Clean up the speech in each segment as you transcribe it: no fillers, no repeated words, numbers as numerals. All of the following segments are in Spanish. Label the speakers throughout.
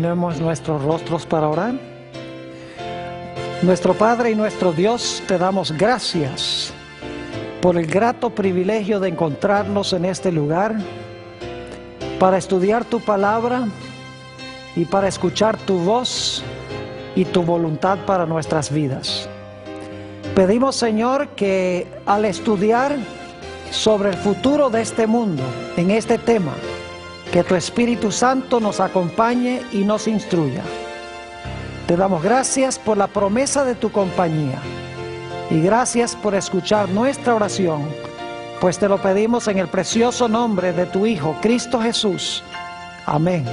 Speaker 1: Inclinemos nuestros rostros para orar. Nuestro Padre y nuestro Dios, te damos gracias por el grato privilegio de encontrarnos en este lugar para estudiar tu palabra y para escuchar tu voz y tu voluntad para nuestras vidas. Pedimos, Señor, que al estudiar sobre el futuro de este mundo, en este tema, que tu Espíritu Santo nos acompañe y nos instruya. Te damos gracias por la promesa de tu compañía y gracias por escuchar nuestra oración, pues te lo pedimos en el precioso nombre de tu Hijo, Cristo Jesús. Amén.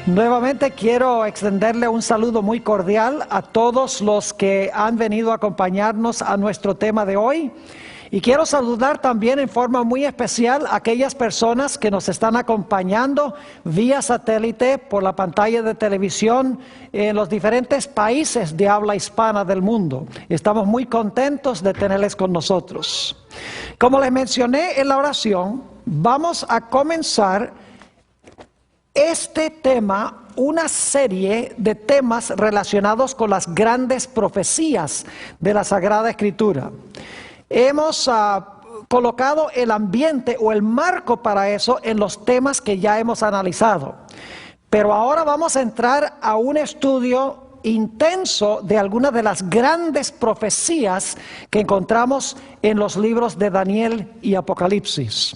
Speaker 1: Nuevamente quiero extenderle un saludo muy cordial a todos los que han venido a acompañarnos a nuestro tema de hoy. Y quiero saludar también en forma muy especial a aquellas personas que nos están acompañando vía satélite por la pantalla de televisión en los diferentes países de habla hispana del mundo. Estamos muy contentos de tenerles con nosotros. Como les mencioné en la oración, vamos a comenzar este tema, una serie de temas relacionados con las grandes profecías de la Sagrada Escritura. Hemos colocado el ambiente o el marco para eso en los temas que ya hemos analizado. Pero ahora vamos a entrar a un estudio intenso de algunas de las grandes profecías que encontramos en los libros de Daniel y Apocalipsis.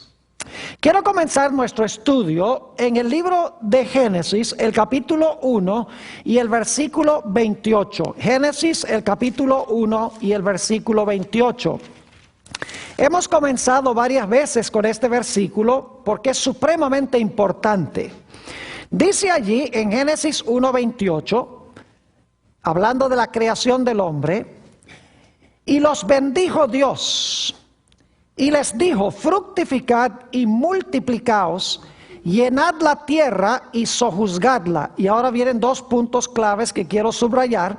Speaker 1: Quiero comenzar nuestro estudio en el libro de Génesis, el capítulo 1 y el versículo 28. Génesis, el capítulo 1 y el versículo 28. Hemos comenzado varias veces con este versículo porque es supremamente importante. Dice allí en Génesis 1:28, hablando de la creación del hombre, y los bendijo Dios, y les dijo: fructificad y multiplicaos, llenad la tierra y sojuzgadla. Y ahora vienen dos puntos claves que quiero subrayar.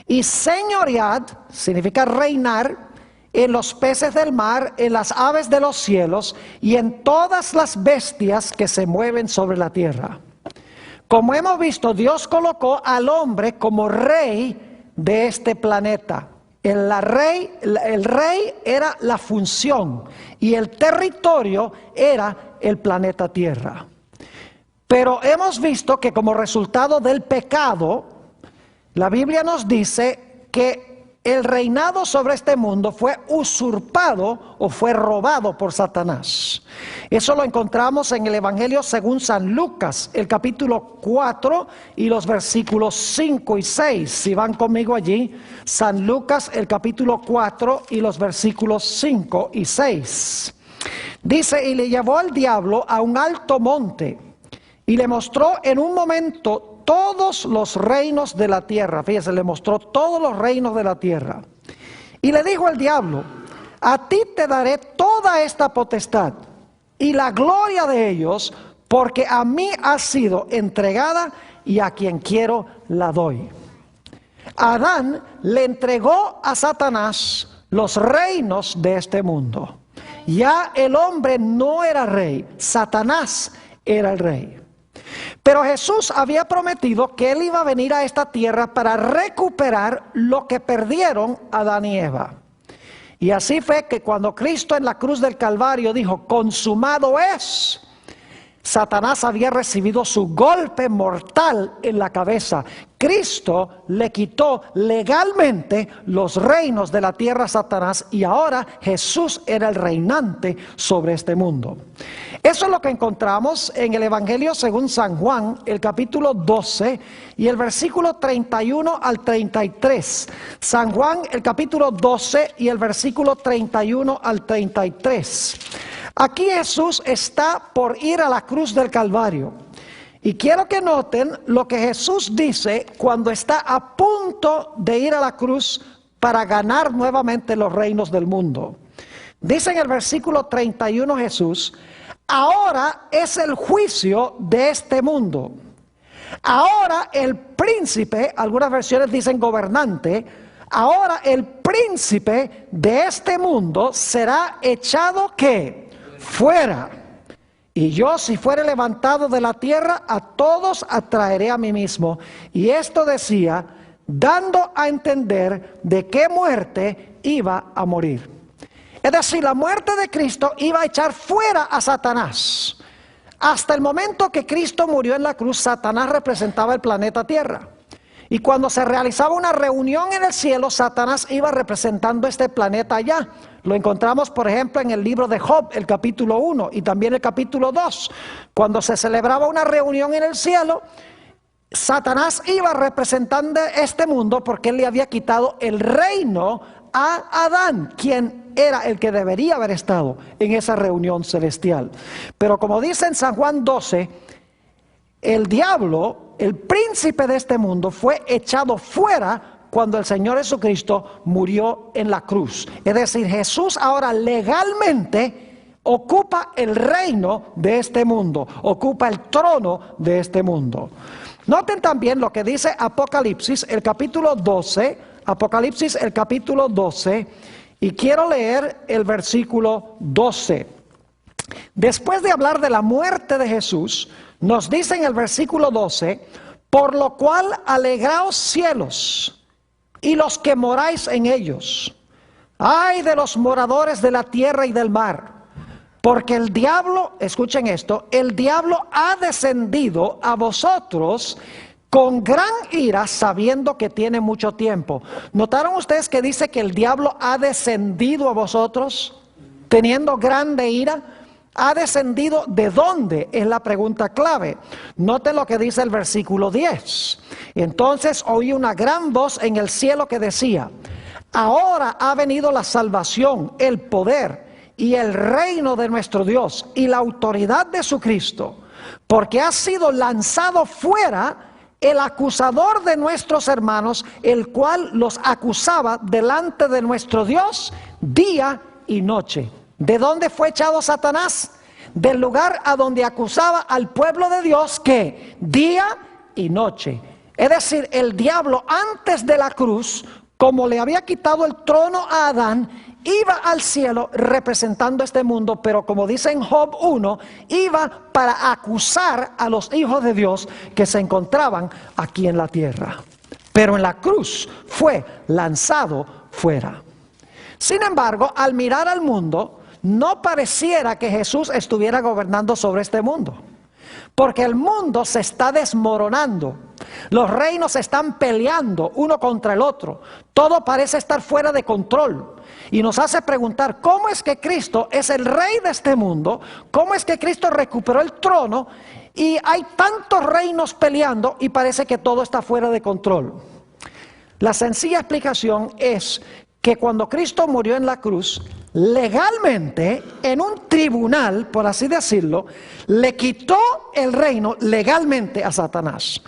Speaker 1: Y señoread, significa reinar, en los peces del mar, en las aves de los cielos y en todas las bestias que se mueven sobre la tierra. Como hemos visto, Dios colocó al hombre como rey de este planeta. El rey era la función y el territorio era el planeta Tierra. Pero hemos visto que como resultado del pecado, la Biblia nos dice que el reinado sobre este mundo fue usurpado o fue robado por Satanás. Eso lo encontramos en el Evangelio según San Lucas, el capítulo 4 y los versículos 5 y 6. Si van conmigo allí, San Lucas, el capítulo 4 y los versículos 5 y 6. Dice: y le llevó al diablo a un alto monte y le mostró en un momento todos los reinos de la tierra. Fíjese, le mostró todos los reinos de la tierra. Y le dijo el diablo: a ti te daré toda esta potestad y la gloria de ellos, porque a mí ha sido entregada y a quien quiero la doy. Adán le entregó a Satanás los reinos de este mundo. Ya el hombre no era rey, Satanás era el rey. Pero Jesús había prometido que Él iba a venir a esta tierra para recuperar lo que perdieron Adán y Eva. Y así fue que cuando Cristo en la cruz del Calvario dijo: consumado es, Satanás había recibido su golpe mortal en la cabeza. Cristo le quitó legalmente los reinos de la tierra a Satanás y ahora Jesús era el reinante sobre este mundo. Eso es lo que encontramos en el Evangelio según San Juan, el capítulo 12 y el versículo 31 al 33. San Juan, el capítulo 12 y el versículo 31 al 33. Aquí Jesús está por ir a la cruz del Calvario. Y quiero que noten lo que Jesús dice cuando está a punto de ir a la cruz para ganar nuevamente los reinos del mundo. Dice en el versículo 31 Jesús: ahora es el juicio de este mundo. Ahora el príncipe, algunas versiones dicen gobernante, ahora el príncipe de este mundo será echado ¿qué? Fuera. Y yo, si fuere levantado de la tierra, a todos atraeré a mí mismo. Y esto decía, dando a entender de qué muerte iba a morir. Es decir, la muerte de Cristo iba a echar fuera a Satanás. Hasta el momento que Cristo murió en la cruz, Satanás representaba el planeta Tierra. Y cuando se realizaba una reunión en el cielo, Satanás iba representando este planeta allá. Lo encontramos, por ejemplo, en el libro de Job, el capítulo 1 y también el capítulo 2. Cuando se celebraba una reunión en el cielo, Satanás iba representando este mundo porque él le había quitado el reino a Adán, quien era el que debería haber estado en esa reunión celestial. Pero como dice en San Juan 12, el diablo, el príncipe de este mundo, fue echado fuera cuando el Señor Jesucristo murió en la cruz. Es decir, Jesús ahora legalmente ocupa el reino de este mundo, ocupa el trono de este mundo. Noten también lo que dice Apocalipsis, el capítulo 12, Apocalipsis, el capítulo 12, y quiero leer el versículo 12. Después de hablar de la muerte de Jesús, nos dice en el versículo 12, por lo cual alegraos cielos y los que moráis en ellos. Ay de los moradores de la tierra y del mar, porque el diablo, escuchen esto, el diablo ha descendido a vosotros con gran ira, sabiendo que tiene mucho tiempo. ¿Notaron ustedes que dice que el diablo ha descendido a vosotros, teniendo grande ira? ¿Ha descendido de dónde? Es la pregunta clave. Noten lo que dice el versículo 10. Entonces oí una gran voz en el cielo que decía, ahora ha venido la salvación, el poder y el reino de nuestro Dios y la autoridad de su Cristo, porque ha sido lanzado fuera el acusador de nuestros hermanos, el cual los acusaba delante de nuestro Dios día y noche. ¿De dónde fue echado Satanás? Del lugar a donde acusaba al pueblo de Dios, que día y noche. Es decir, el diablo antes de la cruz, como le había quitado el trono a Adán, iba al cielo representando este mundo, pero como dice en Job 1, iba para acusar a los hijos de Dios que se encontraban aquí en la tierra. Pero en la cruz fue lanzado fuera. Sin embargo, al mirar al mundo, no pareciera que Jesús estuviera gobernando sobre este mundo, porque el mundo se está desmoronando, los reinos se están peleando uno contra el otro, todo parece estar fuera de control, y nos hace preguntar, ¿cómo es que Cristo es el rey de este mundo? ¿Cómo es que Cristo recuperó el trono y hay tantos reinos peleando y parece que todo está fuera de control? La sencilla explicación es que cuando Cristo murió en la cruz, legalmente, en un tribunal, por así decirlo, le quitó el reino legalmente a Satanás.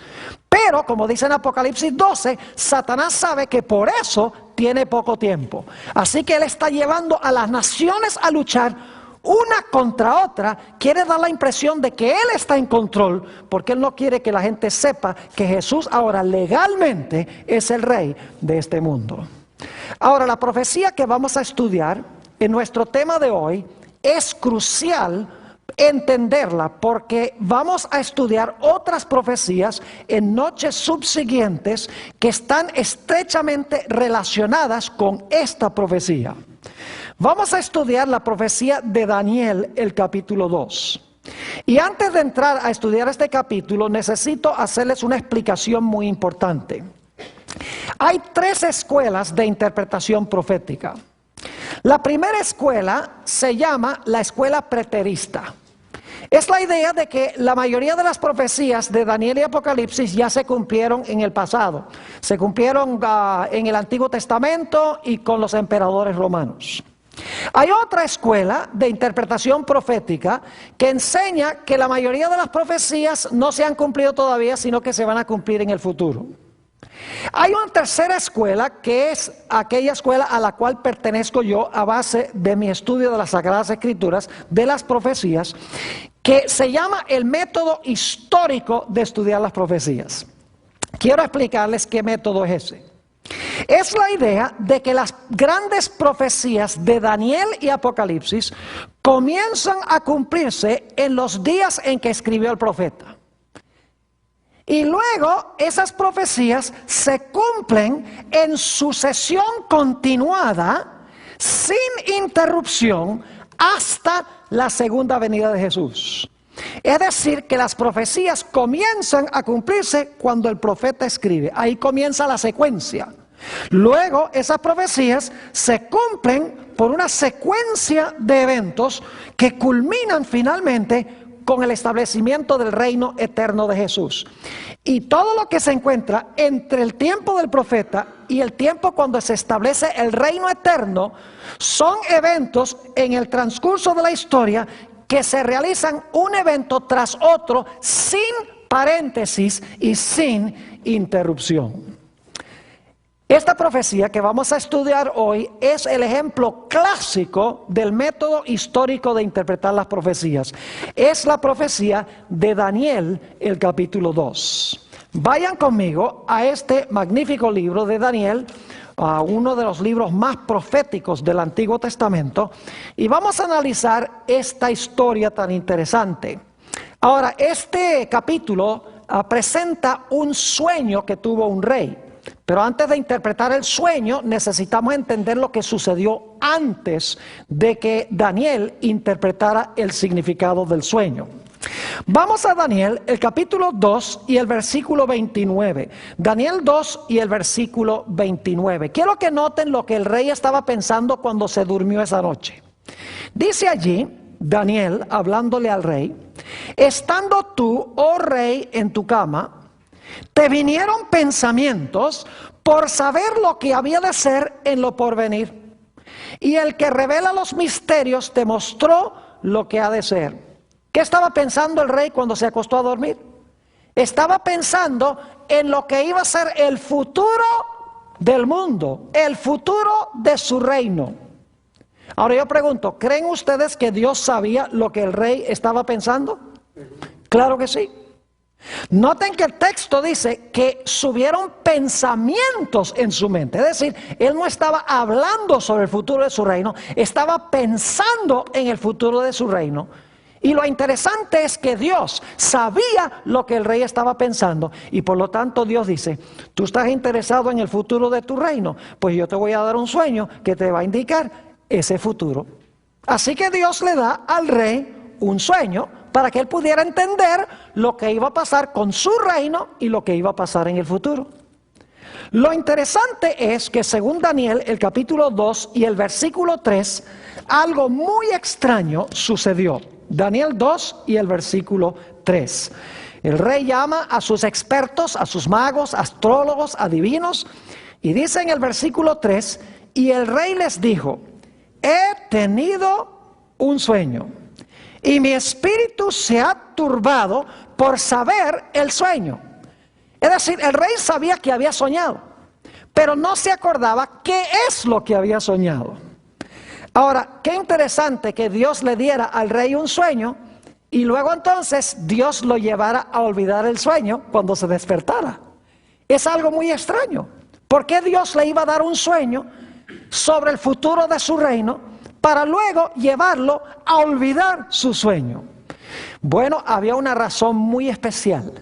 Speaker 1: Pero, como dice en Apocalipsis 12, Satanás sabe que por eso tiene poco tiempo. Así que él está llevando a las naciones a luchar una contra otra. Quiere dar la impresión de que él está en control, porque él no quiere que la gente sepa que Jesús ahora legalmente es el rey de este mundo. Ahora, la profecía que vamos a estudiar en nuestro tema de hoy es crucial entenderla, porque vamos a estudiar otras profecías en noches subsiguientes que están estrechamente relacionadas con esta profecía. Vamos a estudiar la profecía de Daniel, el capítulo 2. Y antes de entrar a estudiar este capítulo, necesito hacerles una explicación muy importante. Hay tres escuelas de interpretación profética. La primera escuela se llama la escuela preterista. Es la idea de que la mayoría de las profecías de Daniel y Apocalipsis ya se cumplieron en el pasado. Se cumplieron en el Antiguo Testamento y con los emperadores romanos. Hay otra escuela de interpretación profética que enseña que la mayoría de las profecías no se han cumplido todavía, sino que se van a cumplir en el futuro. Hay una tercera escuela, que es aquella escuela a la cual pertenezco yo a base de mi estudio de las Sagradas Escrituras, de las profecías, que se llama el método histórico de estudiar las profecías. Quiero explicarles qué método es ese. Es la idea de que las grandes profecías de Daniel y Apocalipsis comienzan a cumplirse en los días en que escribió el profeta. Y luego esas profecías se cumplen en sucesión continuada, sin interrupción, hasta la segunda venida de Jesús. Es decir, que las profecías comienzan a cumplirse cuando el profeta escribe. Ahí comienza la secuencia. Luego esas profecías se cumplen por una secuencia de eventos que culminan finalmente con el establecimiento del reino eterno de Jesús. Y todo lo que se encuentra entre el tiempo del profeta y el tiempo cuando se establece el reino eterno son eventos en el transcurso de la historia que se realizan un evento tras otro sin paréntesis y sin interrupción. Esta profecía que vamos a estudiar hoy es el ejemplo clásico del método histórico de interpretar las profecías. Es la profecía de Daniel, el capítulo 2. Vayan conmigo a este magnífico libro de Daniel, a uno de los libros más proféticos del Antiguo Testamento, y vamos a analizar esta historia tan interesante. Ahora, este capítulo presenta un sueño que tuvo un rey. Pero antes de interpretar el sueño, necesitamos entender lo que sucedió antes de que Daniel interpretara el significado del sueño. Vamos a Daniel, el capítulo 2 y el versículo 29. Daniel 2 y el versículo 29. Quiero que noten lo que el rey estaba pensando cuando se durmió esa noche. Dice allí, Daniel, hablándole al rey: estando tú, oh rey, en tu cama, te vinieron pensamientos por saber lo que había de ser en lo porvenir. Y el que revela los misterios te mostró lo que ha de ser. ¿Qué estaba pensando el rey cuando se acostó a dormir? Estaba pensando en lo que iba a ser el futuro del mundo, el futuro de su reino. Ahora yo pregunto, ¿creen ustedes que Dios sabía lo que el rey estaba pensando? Claro que sí. Noten que el texto dice que subieron pensamientos en su mente. Es decir, él no estaba hablando sobre el futuro de su reino, estaba pensando en el futuro de su reino. Y lo interesante es que Dios sabía lo que el rey estaba pensando. Y por lo tanto Dios dice: tú estás interesado en el futuro de tu reino, pues yo te voy a dar un sueño que te va a indicar ese futuro. Así que Dios le da al rey un sueño para que él pudiera entender lo que iba a pasar con su reino y lo que iba a pasar en el futuro. Lo interesante es que según Daniel, el capítulo 2 y el versículo 3, algo muy extraño sucedió. Daniel 2 y el versículo 3. El rey llama a sus expertos, a sus magos, astrólogos, adivinos, y dice en el versículo 3, y el rey les dijo: he tenido un sueño, y mi espíritu se ha turbado por saber el sueño. Es decir, el rey sabía que había soñado, pero no se acordaba qué es lo que había soñado. Ahora, qué interesante que Dios le diera al rey un sueño y luego entonces Dios lo llevara a olvidar el sueño cuando se despertara. Es algo muy extraño. ¿Por qué Dios le iba a dar un sueño sobre el futuro de su reino para luego llevarlo a olvidar su sueño? Bueno, había una razón muy especial.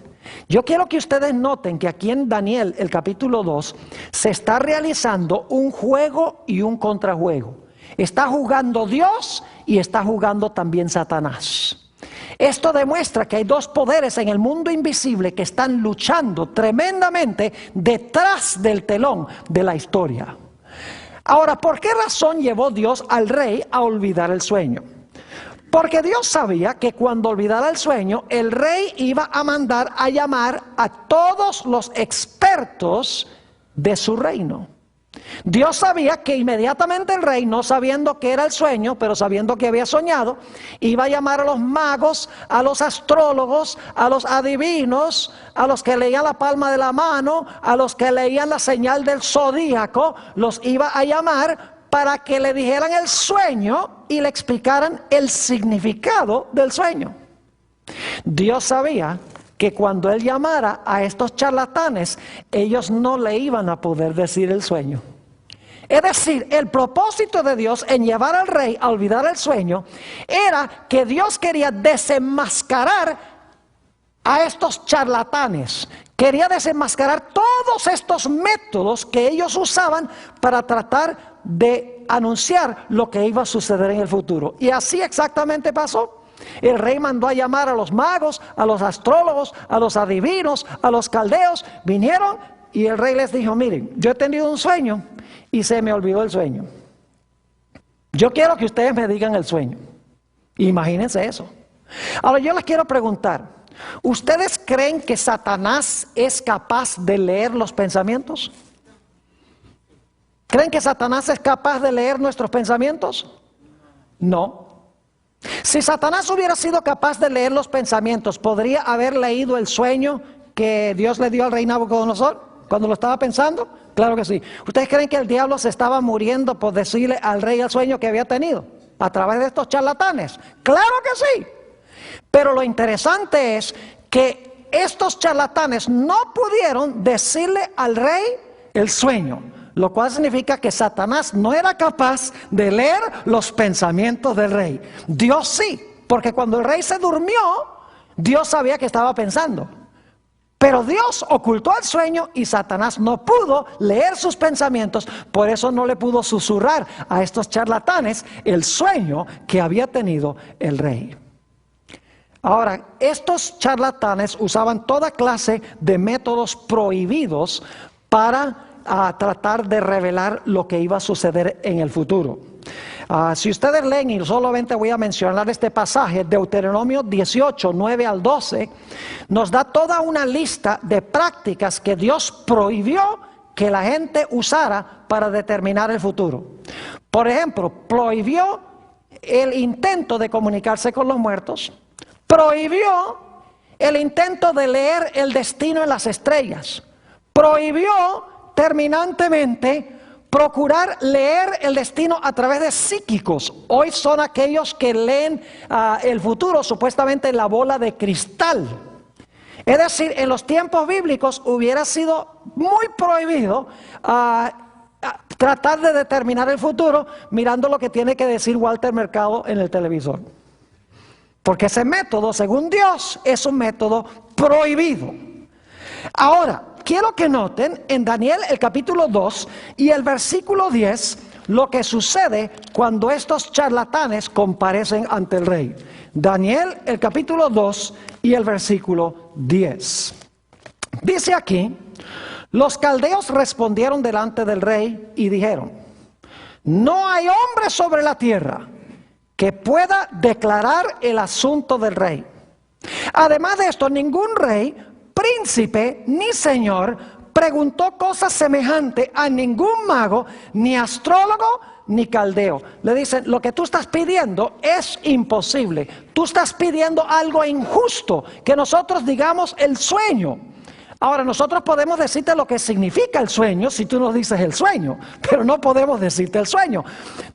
Speaker 1: Yo quiero que ustedes noten que aquí en Daniel, el capítulo 2, se está realizando un juego y un contrajuego. Está jugando Dios y está jugando también Satanás. Esto demuestra que hay dos poderes en el mundo invisible que están luchando tremendamente detrás del telón de la historia. Ahora, ¿por qué razón llevó Dios al rey a olvidar el sueño? Porque Dios sabía que cuando olvidara el sueño, el rey iba a mandar a llamar a todos los expertos de su reino. Dios sabía que inmediatamente el rey, no sabiendo qué era el sueño, pero sabiendo que había soñado, iba a llamar a los magos, a los astrólogos, a los adivinos, a los que leían la palma de la mano, a los que leían la señal del zodíaco, los iba a llamar para que le dijeran el sueño y le explicaran el significado del sueño. Dios sabía que cuando él llamara a estos charlatanes, ellos no le iban a poder decir el sueño. Es decir, el propósito de Dios en llevar al rey a olvidar el sueño era que Dios quería desenmascarar a estos charlatanes. Quería desenmascarar todos estos métodos que ellos usaban para tratar de anunciar lo que iba a suceder en el futuro. Y así exactamente pasó. El rey mandó a llamar a los magos, a los astrólogos, a los adivinos, a los caldeos. Vinieron y el rey les dijo: miren, yo he tenido un sueño y se me olvidó el sueño. Yo quiero que ustedes me digan el sueño. Imagínense eso. Ahora yo les quiero preguntar, ¿ustedes creen que Satanás es capaz de leer los pensamientos? ¿Creen que Satanás es capaz de leer nuestros pensamientos? No. Si Satanás hubiera sido capaz de leer los pensamientos, ¿podría haber leído el sueño que Dios le dio al rey Nabucodonosor cuando lo estaba pensando? Claro que sí. ¿Ustedes creen que el diablo se estaba muriendo por decirle al rey el sueño que había tenido a través de estos charlatanes? Claro que sí. Pero lo interesante es que estos charlatanes no pudieron decirle al rey el sueño, lo cual significa que Satanás no era capaz de leer los pensamientos del rey. Dios sí, porque cuando el rey se durmió, Dios sabía que estaba pensando. Pero Dios ocultó el sueño y Satanás no pudo leer sus pensamientos, por eso no le pudo susurrar a estos charlatanes el sueño que había tenido el rey. Ahora, estos charlatanes usaban toda clase de métodos prohibidos para tratar de revelar lo que iba a suceder en el futuro. Si ustedes leen, y solamente voy a mencionar este pasaje, Deuteronomio 18, 9 al 12, nos da toda una lista de prácticas que Dios prohibió que la gente usara para determinar el futuro. Por ejemplo, prohibió el intento de comunicarse con los muertos, prohibió el intento de leer el destino en las estrellas, prohibió terminantemente procurar leer el destino a través de psíquicos. Hoy son aquellos que leen el futuro supuestamente en la bola de cristal. Es decir, en los tiempos bíblicos hubiera sido muy prohibido tratar de determinar el futuro mirando lo que tiene que decir Walter Mercado en el televisor. Porque ese método, según Dios, es un método prohibido. Ahora, quiero que noten en Daniel el capítulo 2 y el versículo 10 lo que sucede cuando estos charlatanes comparecen ante el rey. Daniel el capítulo 2 y el versículo 10. Dice aquí: los caldeos respondieron delante del rey y dijeron: no hay hombre sobre la tierra que pueda declarar el asunto del rey. Además de esto, ningún rey, príncipe ni señor preguntó cosas semejantes a ningún mago, ni astrólogo, ni caldeo. Le dicen: lo que tú estás pidiendo es imposible. Tú estás pidiendo algo injusto, que nosotros digamos el sueño. Ahora, nosotros podemos decirte lo que significa el sueño si tú nos dices el sueño, pero no podemos decirte el sueño.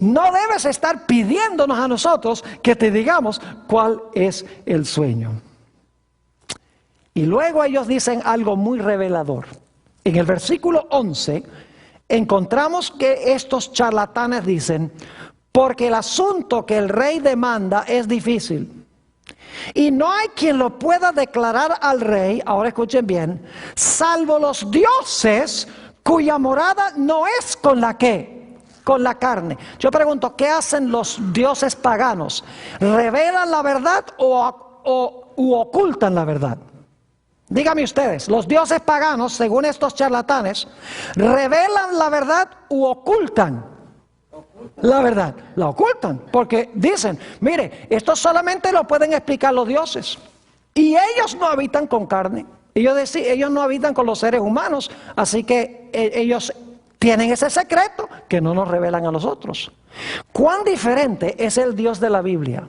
Speaker 1: No debes estar pidiéndonos a nosotros que te digamos cuál es el sueño. Y luego ellos dicen algo muy revelador. En el versículo 11 encontramos que estos charlatanes dicen: porque el asunto que el rey demanda es difícil y no hay quien lo pueda declarar al rey, ahora escuchen bien, salvo los dioses cuya morada no es con la ¿qué? Con la carne. Yo pregunto, ¿qué hacen los dioses paganos? ¿Revelan la verdad u ocultan la verdad? Díganme ustedes, los dioses paganos, según estos charlatanes, ¿revelan la verdad u ocultan la verdad? La ocultan, porque dicen: mire, esto solamente lo pueden explicar los dioses, y ellos no habitan con carne, ellos no habitan con los seres humanos, así que ellos tienen ese secreto que no nos revelan a nosotros. ¿Cuán diferente es el Dios de la Biblia?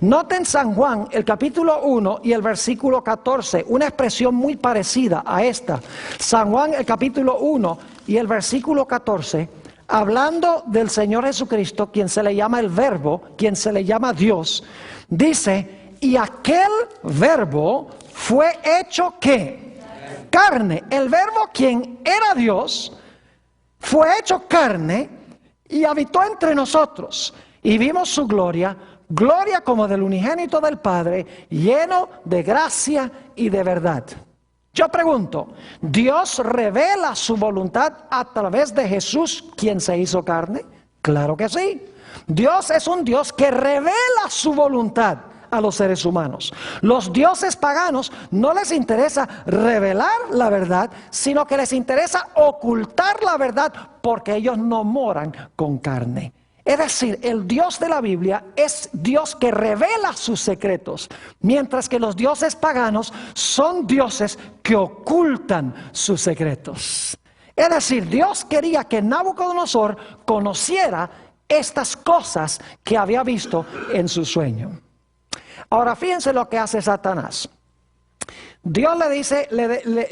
Speaker 1: Noten San Juan, el capítulo 1 y el versículo 14, una expresión muy parecida a esta. San Juan, el capítulo 1 y el versículo 14, hablando del Señor Jesucristo, quien se le llama el Verbo, quien se le llama Dios, dice: y aquel Verbo fue hecho ¿qué? Carne. El Verbo, quien era Dios, fue hecho carne y habitó entre nosotros, y vimos su gloria, gloria como del unigénito del Padre, lleno de gracia y de verdad. Yo pregunto, ¿Dios revela su voluntad a través de Jesús, quien se hizo carne? Claro que sí. Dios es un Dios que revela su voluntad a los seres humanos. Los dioses paganos no les interesa revelar la verdad, sino que les interesa ocultar la verdad, porque ellos no moran con carne. Es decir, el Dios de la Biblia es Dios que revela sus secretos, mientras que los dioses paganos son dioses que ocultan sus secretos. Es decir, Dios quería que Nabucodonosor conociera estas cosas que había visto en su sueño. Ahora fíjense lo que hace Satanás. Dios le dice,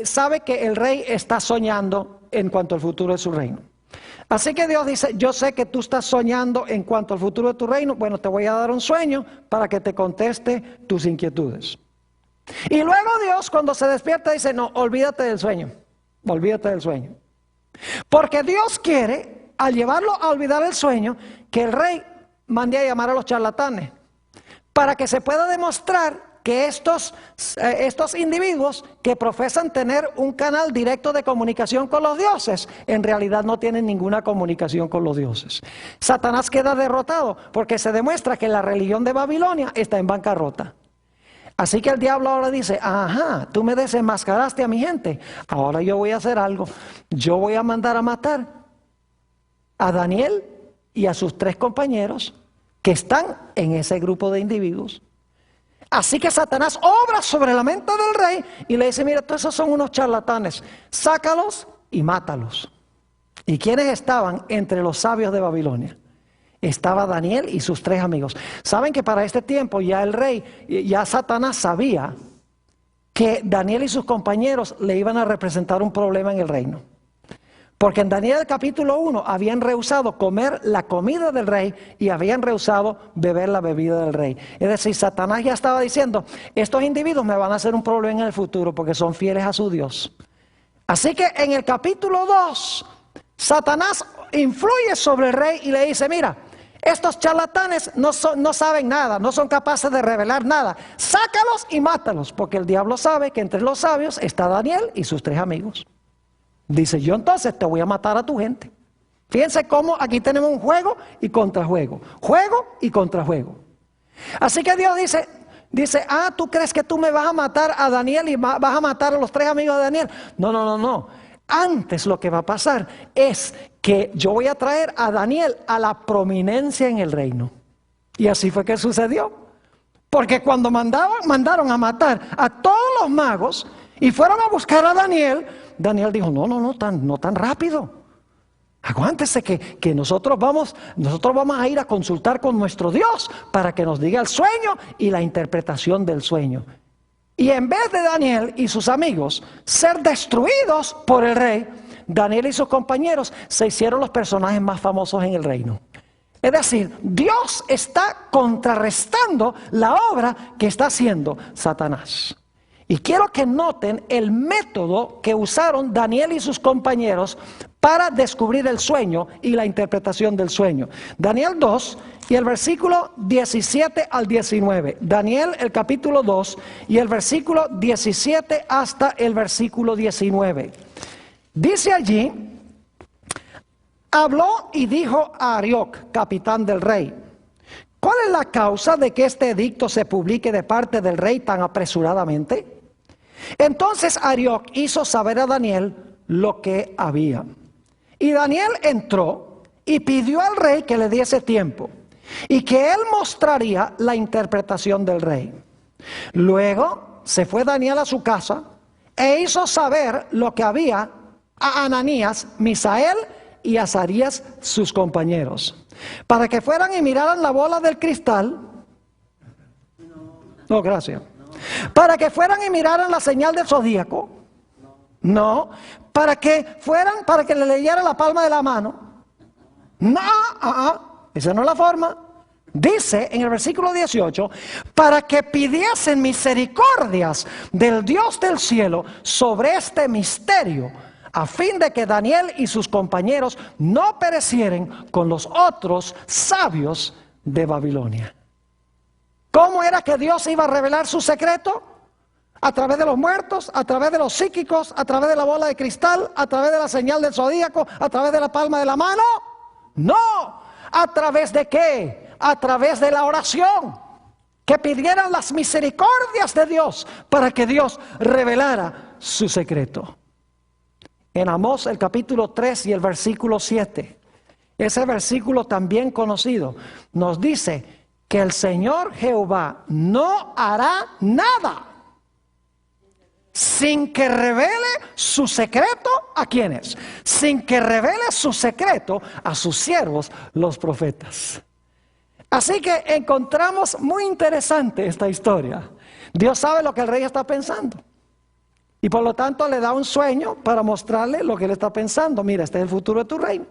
Speaker 1: sabe que el rey está soñando en cuanto al futuro de su reino. Así que Dios dice, yo sé que tú estás soñando en cuanto al futuro de tu reino. Bueno, te voy a dar un sueño para que te conteste tus inquietudes. Y luego Dios, cuando se despierta, dice, no, olvídate del sueño. Olvídate del sueño. Porque Dios quiere, al llevarlo a olvidar el sueño, que el rey mande a llamar a los charlatanes, para que se pueda demostrar que estos individuos que profesan tener un canal directo de comunicación con los dioses, en realidad no tienen ninguna comunicación con los dioses. Satanás queda derrotado porque se demuestra que la religión de Babilonia está en bancarrota. Así que el diablo ahora dice, ajá, tú me desenmascaraste a mi gente, ahora yo voy a hacer algo. Yo voy a mandar a matar a Daniel y a sus 3 compañeros que están en ese grupo de individuos. Así que Satanás obra sobre la mente del rey y le dice, mira, todos esos son unos charlatanes, sácalos y mátalos. ¿Y quiénes estaban entre los sabios de Babilonia? Estaba Daniel y sus 3 amigos. Saben que para este tiempo ya el rey, ya Satanás sabía que Daniel y sus compañeros le iban a representar un problema en el reino. Porque en Daniel capítulo 1 habían rehusado comer la comida del rey y habían rehusado beber la bebida del rey. Es decir, Satanás ya estaba diciendo, estos individuos me van a hacer un problema en el futuro porque son fieles a su Dios. Así que en el capítulo 2, Satanás influye sobre el rey y le dice, mira, estos charlatanes no saben nada, no son capaces de revelar nada. Sácalos y mátalos, porque el diablo sabe que entre los sabios está Daniel y sus 3 amigos. Dice, yo entonces te voy a matar a tu gente. Fíjense cómo aquí tenemos un juego y contrajuego. Juego y contrajuego. Así que Dios dice, ¿tú crees que tú me vas a matar a Daniel y vas a matar a los 3 amigos de Daniel? No. Antes lo que va a pasar es que yo voy a traer a Daniel a la prominencia en el reino. Y así fue que sucedió. Porque cuando mandaron a matar a todos los magos y fueron a buscar a Daniel, Daniel dijo, no tan rápido. Aguántese que nosotros vamos a ir a consultar con nuestro Dios para que nos diga el sueño y la interpretación del sueño. Y en vez de Daniel y sus amigos ser destruidos por el rey, Daniel y sus compañeros se hicieron los personajes más famosos en el reino. Es decir, Dios está contrarrestando la obra que está haciendo Satanás. Y quiero que noten el método que usaron Daniel y sus compañeros para descubrir el sueño y la interpretación del sueño. Daniel 2 y el versículo 17 al 19. Daniel el capítulo 2 y el versículo 17 hasta el versículo 19. Dice allí, habló y dijo a Arioc, capitán del rey, ¿cuál es la causa de que este edicto se publique de parte del rey tan apresuradamente? Entonces Arioc hizo saber a Daniel lo que había. Y Daniel entró y pidió al rey que le diese tiempo y que él mostraría la interpretación del rey. Luego se fue Daniel a su casa e hizo saber lo que había a Ananías, Misael y Azarías, sus compañeros, para que fueran y miraran la bola del cristal. No, gracias. Para que fueran y miraran la señal del zodíaco. No. Para que le leyeran la palma de la mano. No, esa no es la forma. Dice en el versículo 18, para que pidiesen misericordias del Dios del cielo sobre este misterio, a fin de que Daniel y sus compañeros no perecieren con los otros sabios de Babilonia. ¿Cómo era que Dios iba a revelar su secreto? A través de los muertos, a través de los psíquicos, a través de la bola de cristal, a través de la señal del zodíaco, a través de la palma de la mano. No, ¿a través de qué? A través de la oración. Que pidieran las misericordias de Dios para que Dios revelara su secreto. En Amós el capítulo 3 y el versículo 7, ese versículo también conocido, nos dice que el Señor Jehová no hará nada sin que revele su secreto ¿a quiénes? Sin que revele su secreto a sus siervos los profetas. Así que encontramos muy interesante esta historia. Dios sabe lo que el rey está pensando. Y por lo tanto le da un sueño para mostrarle lo que él está pensando. Mira, este es el futuro de tu reino.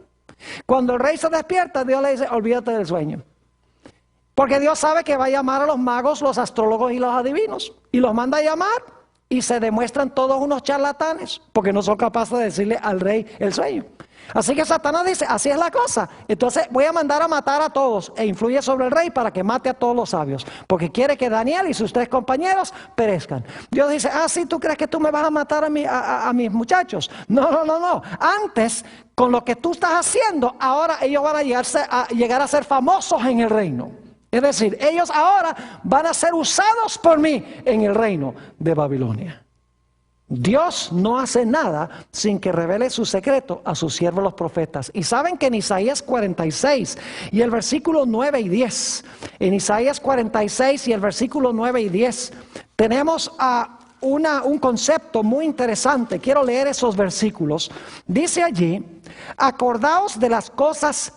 Speaker 1: Cuando el rey se despierta, Dios le dice, olvídate del sueño. Porque Dios sabe que va a llamar a los magos, los astrólogos y los adivinos. Y los manda a llamar y se demuestran todos unos charlatanes. Porque no son capaces de decirle al rey el sueño. Así que Satanás dice, así es la cosa. Entonces voy a mandar a matar a todos e influye sobre el rey para que mate a todos los sabios. Porque quiere que Daniel y sus 3 compañeros perezcan. Dios dice, sí, ¿tú crees que tú me vas a matar a mis muchachos? No. Antes, con lo que tú estás haciendo, ahora ellos van a llegar a ser famosos en el reino. Es decir, ellos ahora van a ser usados por mí en el reino de Babilonia. Dios no hace nada sin que revele su secreto a sus siervos los profetas. Y saben que en Isaías 46 y el versículo 9 y 10, en Isaías 46 y el versículo 9 y 10, tenemos un concepto muy interesante. Quiero leer esos versículos. Dice allí, acordaos de las cosas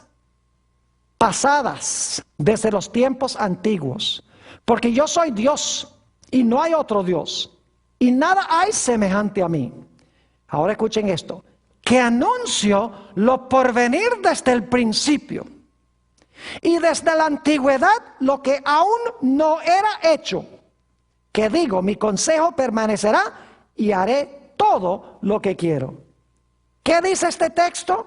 Speaker 1: pasadas desde los tiempos antiguos, porque yo soy Dios y no hay otro Dios. Y nada hay semejante a mí. Ahora escuchen esto. Que anuncio lo porvenir desde el principio. Y desde la antigüedad lo que aún no era hecho. Que digo, mi consejo permanecerá y haré todo lo que quiero. ¿Qué dice este texto?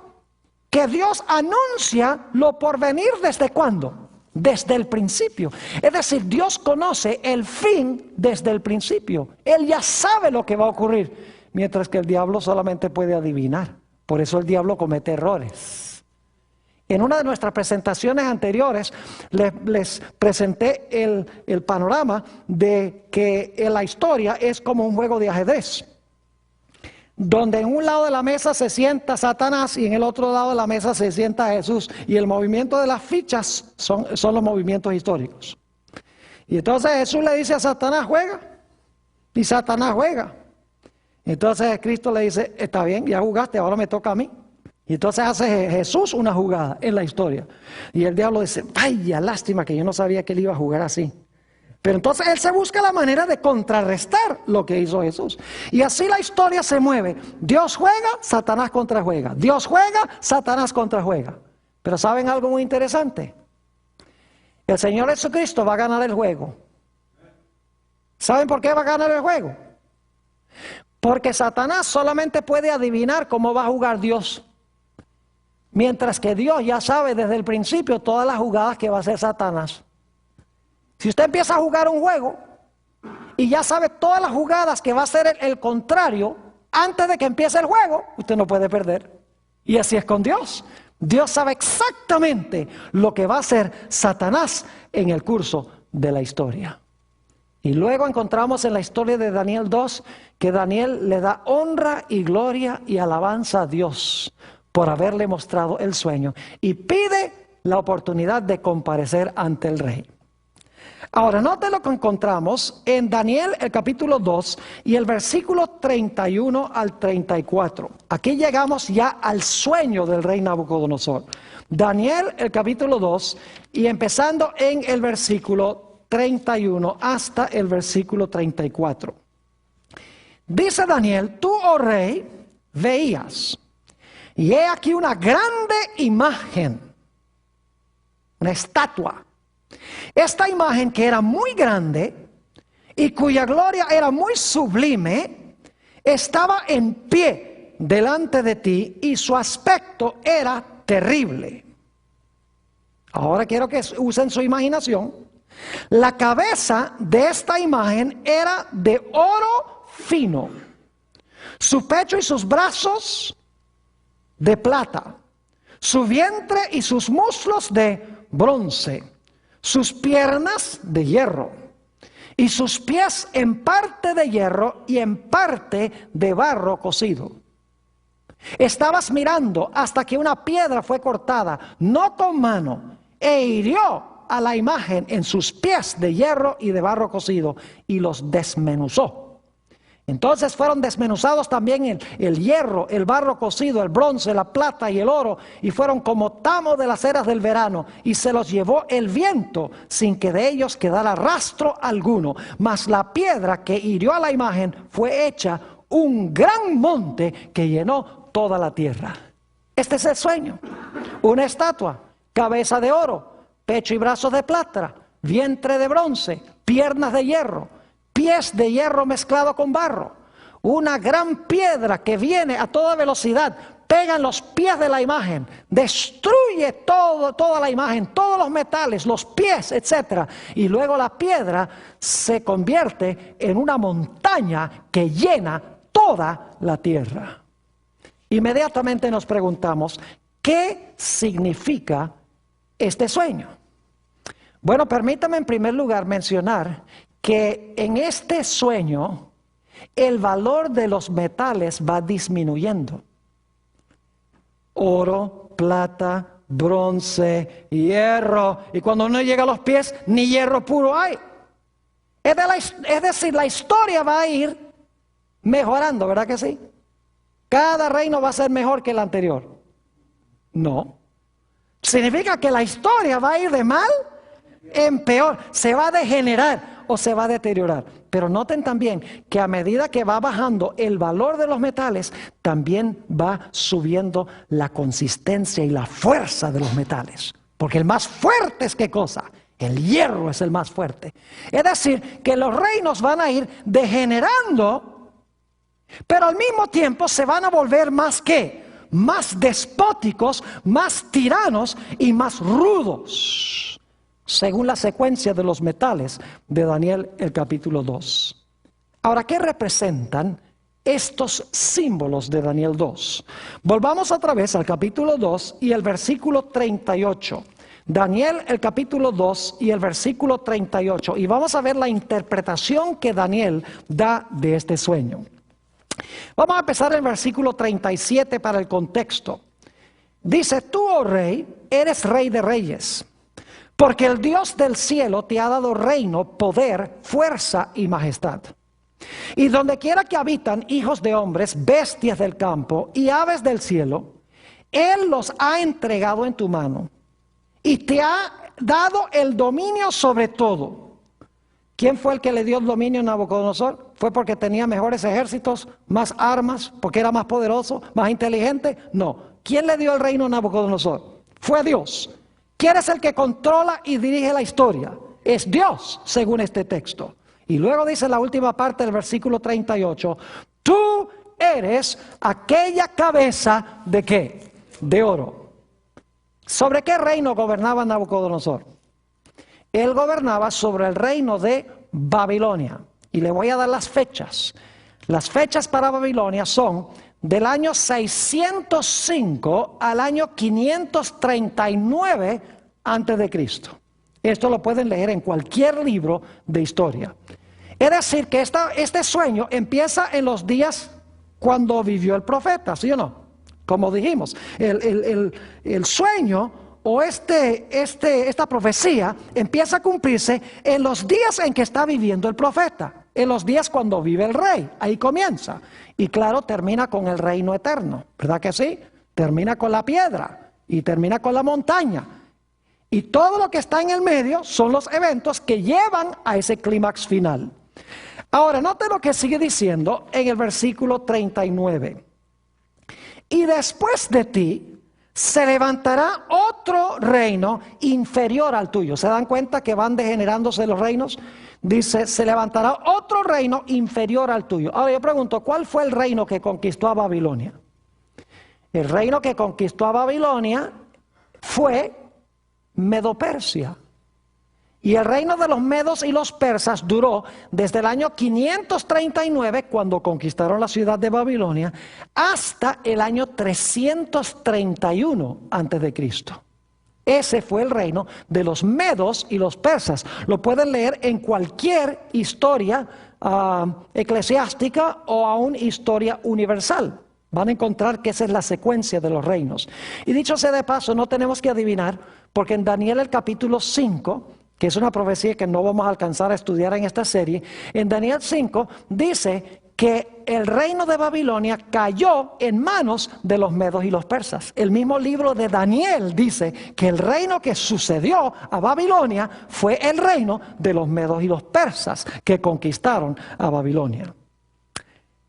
Speaker 1: Que Dios anuncia lo porvenir desde ¿cuándo? Desde el principio. Es decir, Dios conoce el fin desde el principio. Él ya sabe lo que va a ocurrir, mientras que el diablo solamente puede adivinar. Por eso el diablo comete errores. En una de nuestras presentaciones anteriores les presenté el panorama de que la historia es como un juego de ajedrez, donde en un lado de la mesa se sienta Satanás y en el otro lado de la mesa se sienta Jesús, y el movimiento de las fichas son los movimientos históricos. Y entonces Jesús le dice a Satanás, juega, y Satanás juega. Entonces Cristo le dice, está bien, ya jugaste, ahora me toca a mí. Y entonces hace Jesús una jugada en la historia, y el diablo dice, vaya, lástima que yo no sabía que él iba a jugar así. Pero entonces él se busca la manera de contrarrestar lo que hizo Jesús. Y así la historia se mueve. Dios juega, Satanás contrajuega. Dios juega, Satanás contrajuega. Pero ¿saben algo muy interesante? El Señor Jesucristo va a ganar el juego. ¿Saben por qué va a ganar el juego? Porque Satanás solamente puede adivinar cómo va a jugar Dios. Mientras que Dios ya sabe desde el principio todas las jugadas que va a hacer Satanás. Si usted empieza a jugar un juego y ya sabe todas las jugadas que va a hacer el contrario antes de que empiece el juego, usted no puede perder. Y así es con Dios. Dios sabe exactamente lo que va a hacer Satanás en el curso de la historia. Y luego encontramos en la historia de Daniel 2 que Daniel le da honra y gloria y alabanza a Dios por haberle mostrado el sueño y pide la oportunidad de comparecer ante el rey. Ahora, note lo que encontramos en Daniel el capítulo 2 y el versículo 31 al 34. Aquí llegamos ya al sueño del rey Nabucodonosor. Daniel el capítulo 2 y empezando en el versículo 31 hasta el versículo 34. Dice Daniel, tú, oh rey, veías, y he aquí una grande imagen, una estatua. Esta imagen, que era muy grande y cuya gloria era muy sublime, estaba en pie delante de ti y su aspecto era terrible. Ahora quiero que usen su imaginación. La cabeza de esta imagen era de oro fino, su pecho y sus brazos de plata, su vientre y sus muslos de bronce, sus piernas de hierro y sus pies en parte de hierro y en parte de barro cocido. Estabas mirando hasta que una piedra fue cortada, no con mano, e hirió a la imagen en sus pies de hierro y de barro cocido y los desmenuzó. Entonces fueron desmenuzados también el hierro, el barro cocido, el bronce, la plata y el oro, y fueron como tamo de las eras del verano, y se los llevó el viento sin que de ellos quedara rastro alguno. Mas la piedra que hirió a la imagen fue hecha un gran monte que llenó toda la tierra. Este es el sueño: una estatua, cabeza de oro, pecho y brazos de plata, vientre de bronce, piernas de hierro, pies de hierro mezclado con barro. Una gran piedra que viene a toda velocidad, pega en los pies de la imagen, destruye toda la imagen, todos los metales, los pies, etc. Y luego la piedra se convierte en una montaña que llena toda la tierra. Inmediatamente nos preguntamos, ¿qué significa este sueño? Bueno, permítame en primer lugar mencionar que en este sueño el valor de los metales va disminuyendo. Oro, plata, bronce, hierro, y cuando uno llega a los pies, ni hierro puro hay. Es decir, la historia va a ir mejorando, ¿verdad que sí? Cada reino va a ser mejor que el anterior. No. Significa que la historia va a ir de mal en peor, se va a degenerar o se va a deteriorar. Pero noten también que a medida que va bajando el valor de los metales, también va subiendo la consistencia y la fuerza de los metales. Porque el más fuerte es ¿qué cosa? El hierro es el más fuerte. Es decir, que los reinos van a ir degenerando, pero al mismo tiempo se van a volver más ¿qué? Más despóticos, más tiranos y más rudos, según la secuencia de los metales de Daniel el capítulo 2. Ahora, ¿qué representan estos símbolos de Daniel 2? Volvamos otra vez al capítulo 2 y el versículo 38. Daniel el capítulo 2 y el versículo 38. Y vamos a ver la interpretación que Daniel da de este sueño. Vamos a empezar en el versículo 37 para el contexto. Dice: tú, oh rey, eres rey de reyes, porque el Dios del cielo te ha dado reino, poder, fuerza y majestad. Y donde quiera que habitan hijos de hombres, bestias del campo y aves del cielo, Él los ha entregado en tu mano y te ha dado el dominio sobre todo. ¿Quién fue el que le dio el dominio a Nabucodonosor? ¿Fue porque tenía mejores ejércitos, más armas, porque era más poderoso, más inteligente? No. ¿Quién le dio el reino a Nabucodonosor? Fue Dios. ¿Quién es el que controla y dirige la historia? Es Dios, según este texto. Y luego dice la última parte del versículo 38, tú eres aquella cabeza ¿de qué? De oro. ¿Sobre qué reino gobernaba Nabucodonosor? Él gobernaba sobre el reino de Babilonia. Y le voy a dar las fechas. Las fechas para Babilonia son del año 605 al año 539 antes de Cristo. Esto lo pueden leer en cualquier libro de historia. Es decir, que este sueño empieza en los días cuando vivió el profeta, ¿sí o no? Como dijimos, el sueño o esta profecía empieza a cumplirse en los días en que está viviendo el profeta, en los días cuando vive el rey, ahí comienza. Y claro, termina con el reino eterno, ¿verdad que sí? Termina con la piedra y termina con la montaña. Y todo lo que está en el medio son los eventos que llevan a ese clímax final. Ahora, note lo que sigue diciendo en el versículo 39. Y después de ti se levantará otro reino inferior al tuyo. ¿Se dan cuenta que van degenerándose los reinos? Dice, se levantará otro reino inferior al tuyo. Ahora yo pregunto, ¿cuál fue el reino que conquistó a Babilonia? El reino que conquistó a Babilonia fue Medo-Persia. Y el reino de los medos y los persas duró desde el año 539, cuando conquistaron la ciudad de Babilonia, hasta el año 331 antes de Cristo. Ese fue el reino de los medos y los persas. Lo pueden leer en cualquier historia eclesiástica o aún historia universal. Van a encontrar que esa es la secuencia de los reinos. Y dicho sea de paso, no tenemos que adivinar, porque en Daniel el capítulo 5, que es una profecía que no vamos a alcanzar a estudiar en esta serie, en Daniel 5 dice que el reino de Babilonia cayó en manos de los medos y los persas. El mismo libro de Daniel dice que el reino que sucedió a Babilonia fue el reino de los medos y los persas que conquistaron a Babilonia.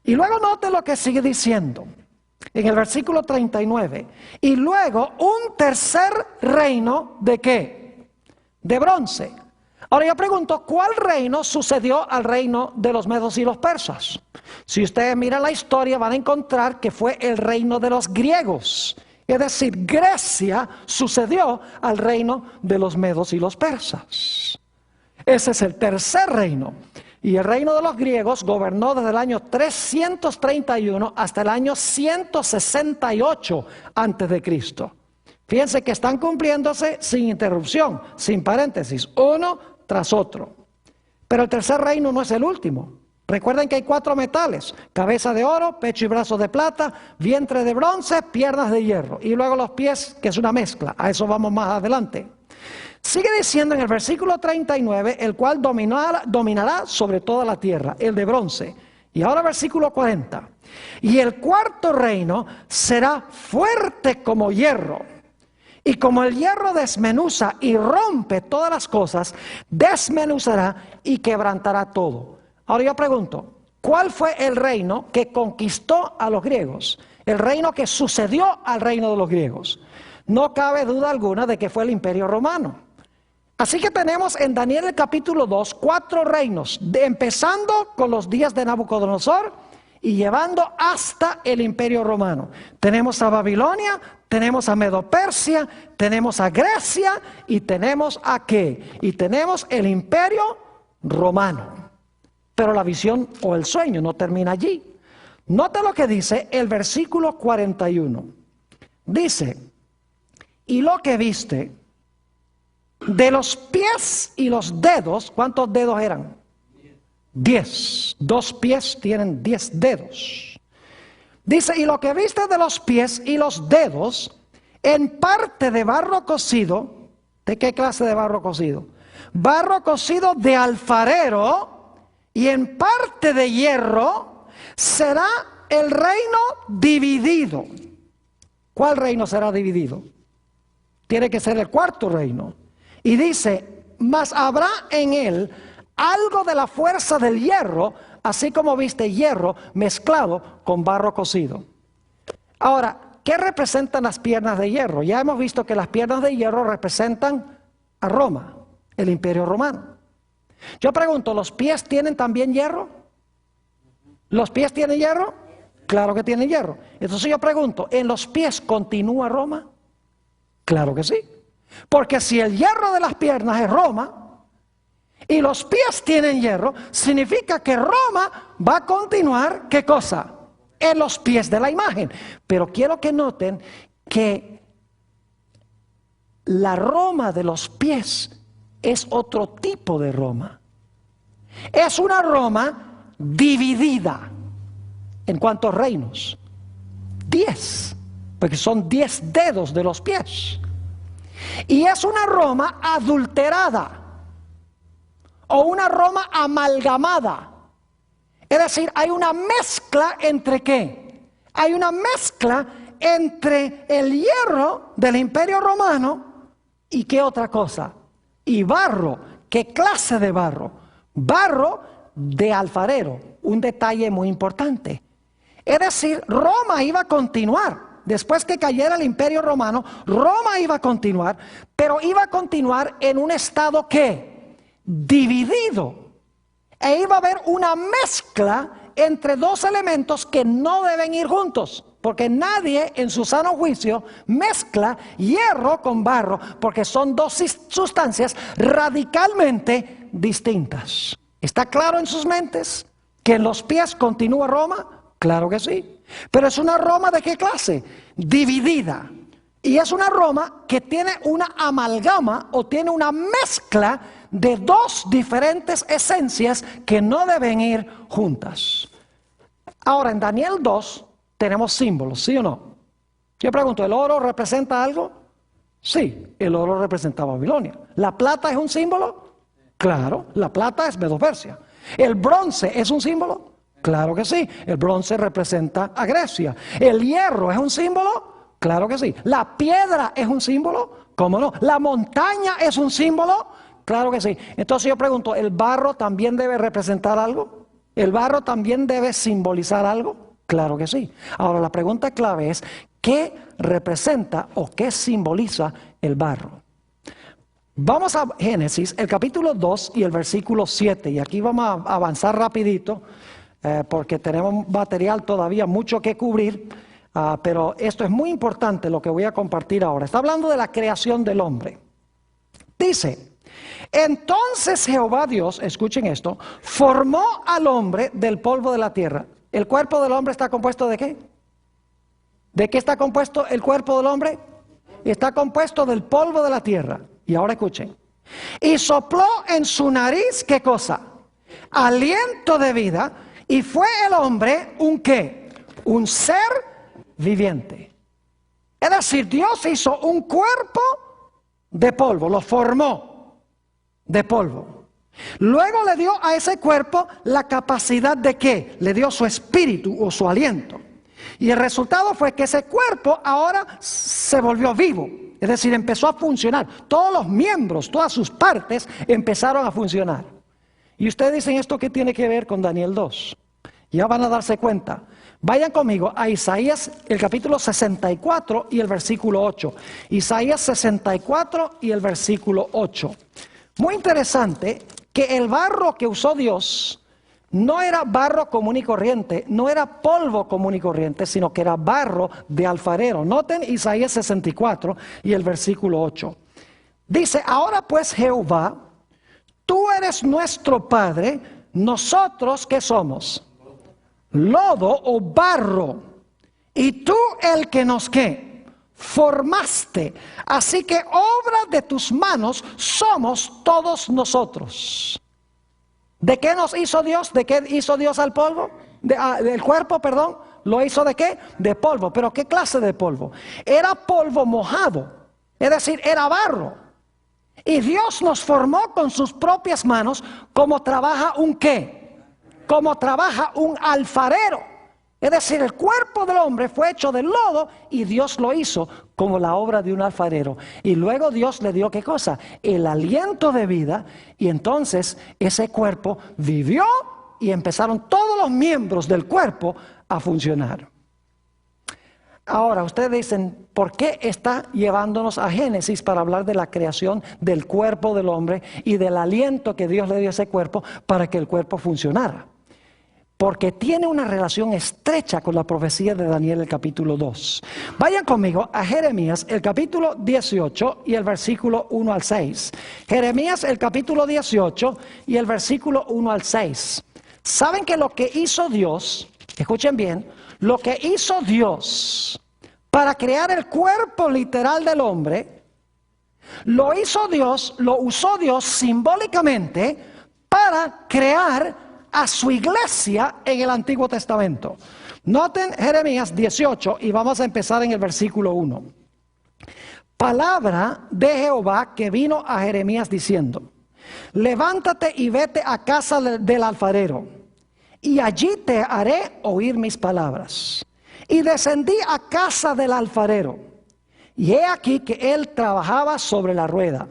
Speaker 1: Y luego note lo que sigue diciendo en el versículo 39. Y luego un tercer reino, ¿de qué? De bronce. Ahora yo pregunto, ¿cuál reino sucedió al reino de los medos y los persas? Si ustedes miran la historia van a encontrar que fue el reino de los griegos. Es decir, Grecia sucedió al reino de los medos y los persas. Ese es el tercer reino. Y el reino de los griegos gobernó desde el año 331 hasta el año 168 antes de Cristo. Fíjense que están cumpliéndose sin interrupción, sin paréntesis, uno tras otro. Pero el tercer reino no es el último. Recuerden que hay 4 metales: cabeza de oro, pecho y brazos de plata, vientre de bronce, piernas de hierro. Y luego los pies, que es una mezcla. A eso vamos más adelante. Sigue diciendo en el versículo 39, el cual dominará sobre toda la tierra, el de bronce. Y ahora versículo 40. Y el cuarto reino será fuerte como hierro. Y como el hierro desmenuza y rompe todas las cosas, desmenuzará y quebrantará todo. Ahora yo pregunto, ¿cuál fue el reino que conquistó a los griegos? El reino que sucedió al reino de los griegos. No cabe duda alguna de que fue el Imperio Romano. Así que tenemos en Daniel el capítulo 2 4 reinos, empezando con los días de Nabucodonosor y llevando hasta el Imperio Romano. Tenemos a Babilonia, tenemos a Medo-Persia, tenemos a Grecia y tenemos a ¿qué? Y tenemos el Imperio Romano. Pero la visión o el sueño no termina allí. Nota lo que dice el versículo 41. Dice, y lo que viste de los pies y los dedos, ¿cuántos dedos eran? 10. 2 pies tienen 10 dedos. Dice, y lo que viste de los pies y los dedos, en parte de barro cocido. ¿De qué clase de barro cocido? Barro cocido de alfarero, y en parte de hierro, será el reino dividido. ¿Cuál reino será dividido? Tiene que ser el cuarto reino. Y dice, mas habrá en él algo de la fuerza del hierro, así como viste hierro mezclado con barro cocido. Ahora, ¿qué representan las piernas de hierro? Ya hemos visto que las piernas de hierro representan a Roma, el Imperio Romano. Yo pregunto, ¿los pies tienen también hierro? ¿Los pies tienen hierro? Claro que tienen hierro. Entonces yo pregunto, ¿en los pies continúa Roma? Claro que sí. Porque si el hierro de las piernas es Roma y los pies tienen hierro, significa que Roma va a continuar, ¿qué cosa? En los pies de la imagen. Pero quiero que noten que la Roma de los pies es otro tipo de Roma. Es una Roma dividida. ¿En cuántos reinos? 10, porque son 10 dedos de los pies. Y es una Roma adulterada o una Roma amalgamada. Es decir, hay una mezcla entre ¿qué? Hay una mezcla entre el hierro del Imperio Romano y ¿qué otra cosa? Y barro. ¿Qué clase de barro? Barro de alfarero. Un detalle muy importante. Es decir, Roma iba a continuar. Después que cayera el Imperio Romano, Roma iba a continuar, pero iba a continuar en un estado ¿qué? Dividido. E iba a haber una mezcla entre 2 elementos que no deben ir juntos. porque nadie en su sano juicio mezcla hierro con barro, porque son dos sustancias radicalmente distintas. ¿Está claro en sus mentes que en los pies continúa Roma? Claro que sí. Pero es una Roma ¿de qué clase? Dividida. Y es una Roma que tiene una amalgama o tiene una mezcla de dos diferentes esencias que no deben ir juntas. Ahora, en Daniel 2 tenemos símbolos, ¿sí o no? Yo pregunto, ¿el oro representa algo? Sí, el oro representa Babilonia. ¿La plata es un símbolo? Claro, la plata es Medo-Persia. ¿El bronce es un símbolo? Claro que sí, el bronce representa a Grecia. ¿El hierro es un símbolo? Claro que sí. ¿La piedra es un símbolo? ¿Cómo no? ¿La montaña es un símbolo? Claro que sí. Entonces yo pregunto, ¿el barro también debe representar algo? ¿El barro también debe simbolizar algo? Claro que sí. Ahora la pregunta clave es, ¿qué representa o qué simboliza el barro? Vamos a Génesis, el capítulo 2 y el versículo 7. Y aquí vamos a avanzar rapidito, porque tenemos material todavía mucho que cubrir. Pero esto es muy importante lo que voy a compartir ahora. Está hablando de la creación del hombre. Dice, entonces Jehová Dios, escuchen esto, formó al hombre del polvo de la tierra. ¿El cuerpo del hombre está compuesto de qué? ¿De qué está compuesto el cuerpo del hombre? Está compuesto del polvo de la tierra. Y ahora escuchen. Y sopló en su nariz, ¿qué cosa? Aliento de vida. Y fue el hombre un ¿qué? Un ser viviente. Es decir, Dios hizo un cuerpo de polvo, lo formó de polvo. Luego le dio a ese cuerpo la capacidad de ¿qué? Le dio su espíritu o su aliento. Y el resultado fue que ese cuerpo ahora se volvió vivo. Es decir, empezó a funcionar. Todos los miembros, todas sus partes empezaron a funcionar. Y ustedes dicen, ¿esto qué tiene que ver con Daniel 2? Ya van a darse cuenta. Vayan conmigo a Isaías, el capítulo 64 y el versículo 8. Isaías 64 y el versículo 8. Muy interesante que el barro que usó Dios no era barro común y corriente, no era polvo común y corriente, sino que era barro de alfarero. Noten Isaías 64 y el versículo 8. Dice, ahora pues Jehová, tú eres nuestro Padre, nosotros ¿qué somos? Lodo o barro, y tú el que nos ¿qué? Formaste. Así que obra de tus manos somos todos nosotros. ¿De qué nos hizo Dios? ¿De qué hizo Dios al polvo? Del cuerpo, perdón. ¿Lo hizo de qué? De polvo. ¿Pero qué clase de polvo? Era polvo mojado. Es decir, era barro. Y Dios nos formó con sus propias manos como trabaja un ¿qué? Como trabaja un alfarero. Es decir, el cuerpo del hombre fue hecho de lodo y Dios lo hizo como la obra de un alfarero. Y luego Dios le dio ¿qué cosa? El aliento de vida, y entonces ese cuerpo vivió y empezaron todos los miembros del cuerpo a funcionar. Ahora, ustedes dicen, ¿por qué está llevándonos a Génesis para hablar de la creación del cuerpo del hombre y del aliento que Dios le dio a ese cuerpo para que el cuerpo funcionara? Porque tiene una relación estrecha con la profecía de Daniel, el capítulo 2. Vayan conmigo a Jeremías, el capítulo 18 y el versículo 1 al 6. Jeremías, el capítulo 18 y el versículo 1 al 6. ¿Saben que lo que hizo Dios, escuchen bien, lo que hizo Dios para crear el cuerpo literal del hombre, lo hizo Dios, lo usó Dios simbólicamente para crear a su iglesia en el Antiguo Testamento? Noten Jeremías 18 y vamos a empezar en el versículo 1. Palabra de Jehová que vino a Jeremías diciendo, levántate y vete a casa del alfarero, y allí te haré oír mis palabras. Y descendí a casa del alfarero, y he aquí que él trabajaba sobre la rueda.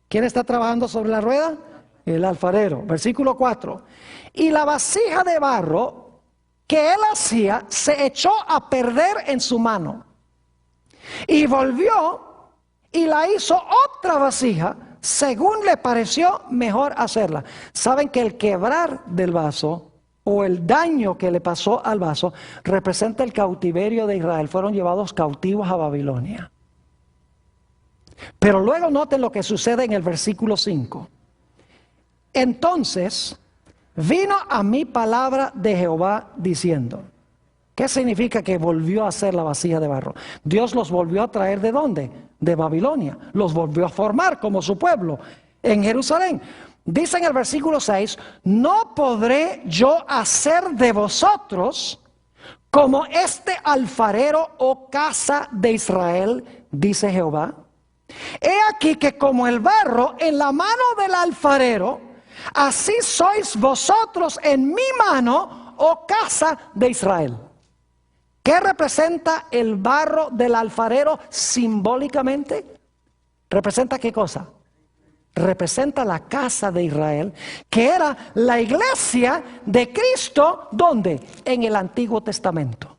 Speaker 1: ¿Quién está trabajando sobre la rueda? El alfarero. Versículo 4. Y la vasija de barro que él hacía se echó a perder en su mano. Y volvió y la hizo otra vasija, según le pareció mejor hacerla. Saben que el quebrar del vaso o el daño que le pasó al vaso representa el cautiverio de Israel. Fueron llevados cautivos a Babilonia. Pero luego noten lo que sucede en el versículo 5. Entonces vino a mí palabra de Jehová diciendo. ¿Qué significa que volvió a hacer la vasija de barro? Dios los volvió a traer ¿de dónde? De Babilonia. Los volvió a formar como su pueblo en Jerusalén. Dice en el versículo 6, no podré yo hacer de vosotros como este alfarero o casa de Israel, dice Jehová. He aquí que como el barro en la mano del alfarero, así sois vosotros en mi mano, oh casa de Israel. ¿Qué representa el barro del alfarero simbólicamente? ¿Representa qué cosa? Representa la casa de Israel, que era la iglesia de Cristo, ¿dónde? En el Antiguo Testamento.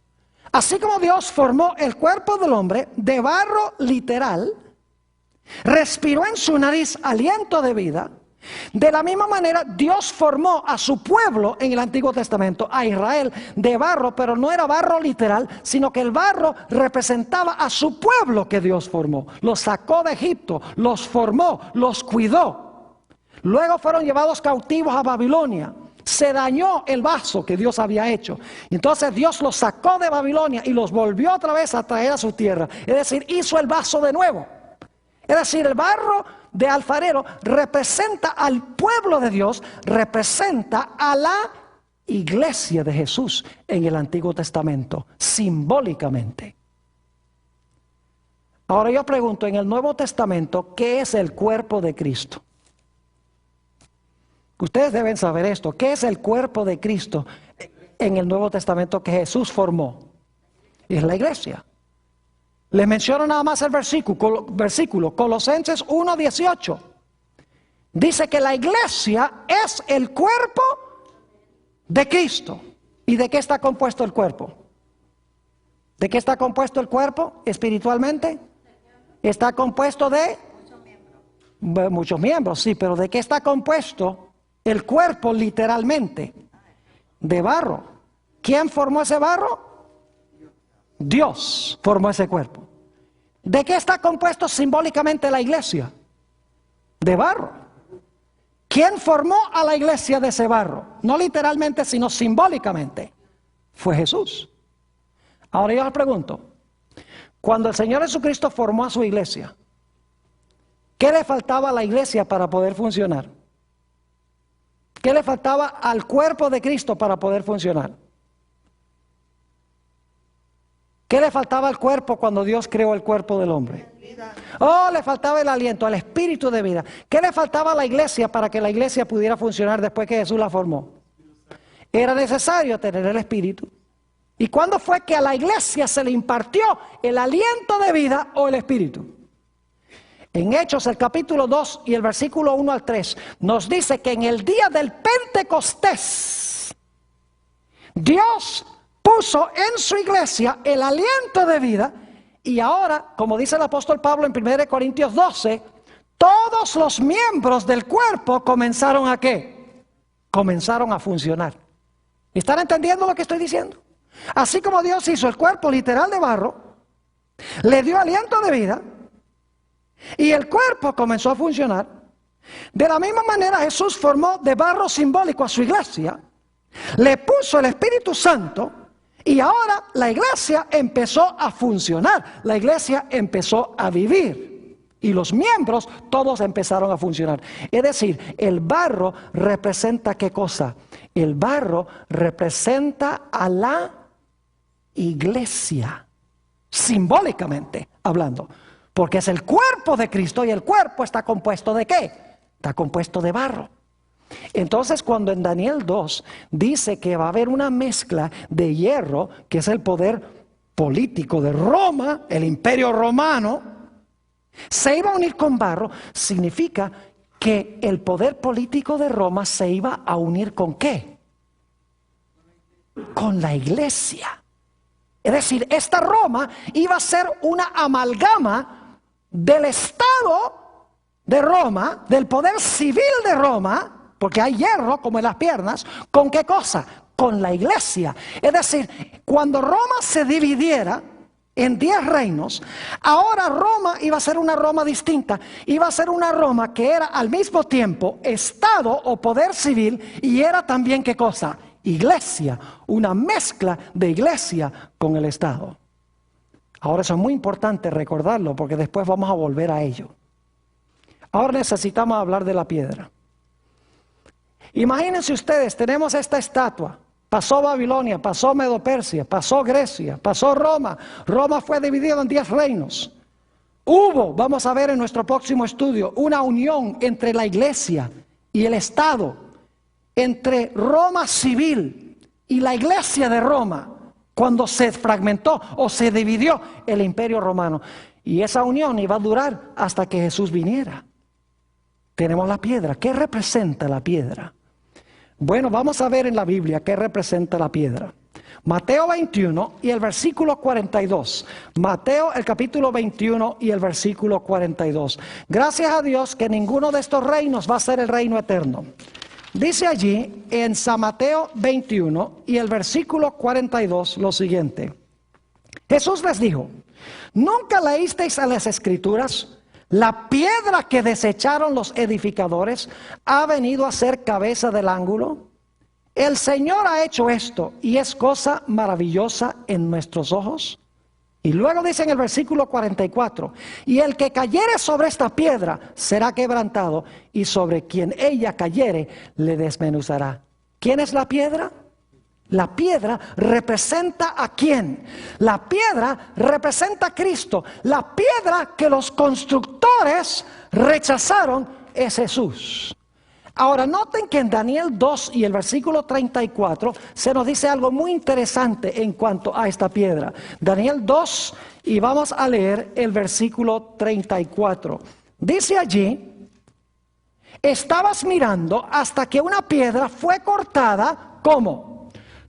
Speaker 1: Así como Dios formó el cuerpo del hombre de barro literal, respiró en su nariz aliento de vida, de la misma manera Dios formó a su pueblo en el Antiguo Testamento, a Israel, de barro, pero no era barro literal, sino que el barro representaba a su pueblo que Dios formó. Los sacó de Egipto, los formó, los cuidó. Luego fueron llevados cautivos a Babilonia. Se dañó el vaso que Dios había hecho. Entonces Dios los sacó de Babilonia y los volvió otra vez a traer a su tierra. Es decir, hizo el vaso de nuevo. Es decir, el barro de alfarero representa al pueblo de Dios, representa a la iglesia de Jesús en el Antiguo Testamento, simbólicamente. Ahora yo pregunto, en el Nuevo Testamento, ¿qué es el cuerpo de Cristo? Ustedes deben saber esto. ¿Qué es el cuerpo de Cristo en el Nuevo Testamento que Jesús formó? Es la iglesia. Les menciono nada más el versículo, Colosenses 1:18. Dice que la iglesia es el cuerpo de Cristo. ¿Y de qué está compuesto el cuerpo? ¿De qué está compuesto el cuerpo espiritualmente? Está compuesto de muchos miembros, sí, pero ¿de qué está compuesto el cuerpo literalmente? De barro. ¿Quién formó ese barro? Dios formó ese cuerpo. ¿De qué está compuesto simbólicamente la iglesia? De barro. ¿Quién formó a la iglesia de ese barro? No literalmente, sino simbólicamente. Fue Jesús. Ahora yo les pregunto, cuando el Señor Jesucristo formó a su iglesia, ¿qué le faltaba a la iglesia para poder funcionar? ¿Qué le faltaba al cuerpo de Cristo para poder funcionar? ¿Qué le faltaba al cuerpo cuando Dios creó el cuerpo del hombre? Oh, le faltaba el aliento, el espíritu de vida. ¿Qué le faltaba a la iglesia para que la iglesia pudiera funcionar después que Jesús la formó? Era necesario tener el espíritu. ¿Y cuándo fue que a la iglesia se le impartió el aliento de vida o el espíritu? En Hechos, el capítulo 2 y el versículo 1 al 3, nos dice que en el día del Pentecostés, Dios puso en su iglesia el aliento de vida. Y ahora, como dice el apóstol Pablo en 1 Corintios 12, todos los miembros del cuerpo comenzaron a ¿qué? Comenzaron a funcionar. ¿Están entendiendo lo que estoy diciendo? Así como Dios hizo el cuerpo literal de barro, le dio aliento de vida y el cuerpo comenzó a funcionar. De la misma manera Jesús formó de barro simbólico a su iglesia, le puso el Espíritu Santo y ahora la iglesia empezó a funcionar, la iglesia empezó a vivir y los miembros todos empezaron a funcionar. Es decir, el barro representa ¿qué cosa? El barro representa a la iglesia, simbólicamente hablando, porque es el cuerpo de Cristo y el cuerpo está compuesto ¿de qué? Está compuesto de barro. Entonces cuando en Daniel 2 dice que va a haber una mezcla de hierro, que es el poder político de Roma, el imperio romano, se iba a unir con barro, significa que el poder político de Roma se iba a unir ¿con qué? Con la iglesia. Es decir, esta Roma iba a ser una amalgama del Estado de Roma, del poder civil de Roma, porque hay hierro como en las piernas, ¿con qué cosa? con la iglesia. Es decir, cuando Roma se dividiera en 10 reinos, ahora Roma iba a ser una Roma distinta. Iba a ser una Roma que era al mismo tiempo Estado o poder civil, y era también, ¿qué cosa? Iglesia, una mezcla de iglesia con el Estado. Ahora eso es muy importante recordarlo, porque después vamos a volver a ello. Ahora necesitamos hablar de la piedra. Imagínense ustedes, tenemos esta estatua. Pasó Babilonia, pasó Medo-Persia, pasó Grecia, pasó Roma. Roma fue dividido en 10 reinos. Hubo, vamos a ver en nuestro próximo estudio, una unión entre la iglesia y el Estado, entre Roma civil y la iglesia de Roma, cuando se fragmentó o se dividió el imperio romano. Y esa unión iba a durar hasta que Jesús viniera. Tenemos la piedra. ¿Qué representa la piedra? Bueno, vamos a ver en la Biblia qué representa la piedra. Mateo 21 y el versículo 42. Mateo el capítulo 21 y el versículo 42. Gracias a Dios que ninguno de estos reinos va a ser el reino eterno. Dice allí en San Mateo 21 y el versículo 42 lo siguiente. Jesús les dijo: ¿nunca leísteis en las Escrituras? La piedra que desecharon los edificadores ha venido a ser cabeza del ángulo. El Señor ha hecho esto y es cosa maravillosa en nuestros ojos. Y luego dice en el versículo 44, y el que cayere sobre esta piedra será quebrantado, y sobre quien ella cayere le desmenuzará. ¿Quién es la piedra? La piedra representa ¿a quién? La piedra representa a Cristo. La piedra que los constructores rechazaron es Jesús. Ahora noten que en Daniel 2 y el versículo 34 se nos dice algo muy interesante en cuanto a esta piedra. Daniel 2 y vamos a leer el versículo 34. Dice allí: estabas mirando hasta que una piedra fue cortada, ¿cómo?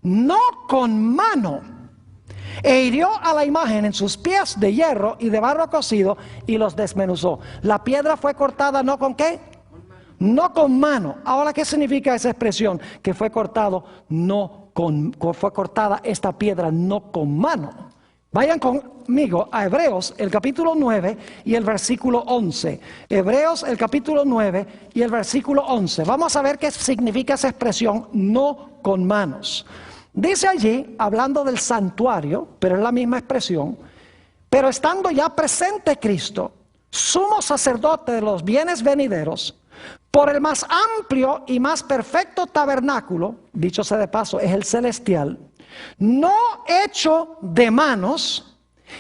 Speaker 1: No con mano, e hirió a la imagen en sus pies de hierro y de barro cocido y los desmenuzó. La piedra fue cortada, ¿no con qué? No con mano. Ahora, ¿qué significa esa expresión? Que fue cortado fue cortada esta piedra no con mano. Vayan conmigo a Hebreos el capítulo 9 y el versículo 11. Hebreos el capítulo 9 y el versículo 11. Vamos a ver qué significa esa expresión no con manos. Dice allí, hablando del santuario, pero es la misma expresión: pero estando ya presente Cristo, sumo sacerdote de los bienes venideros, por el más amplio y más perfecto tabernáculo, dicho sea de paso, es el celestial, no hecho de manos,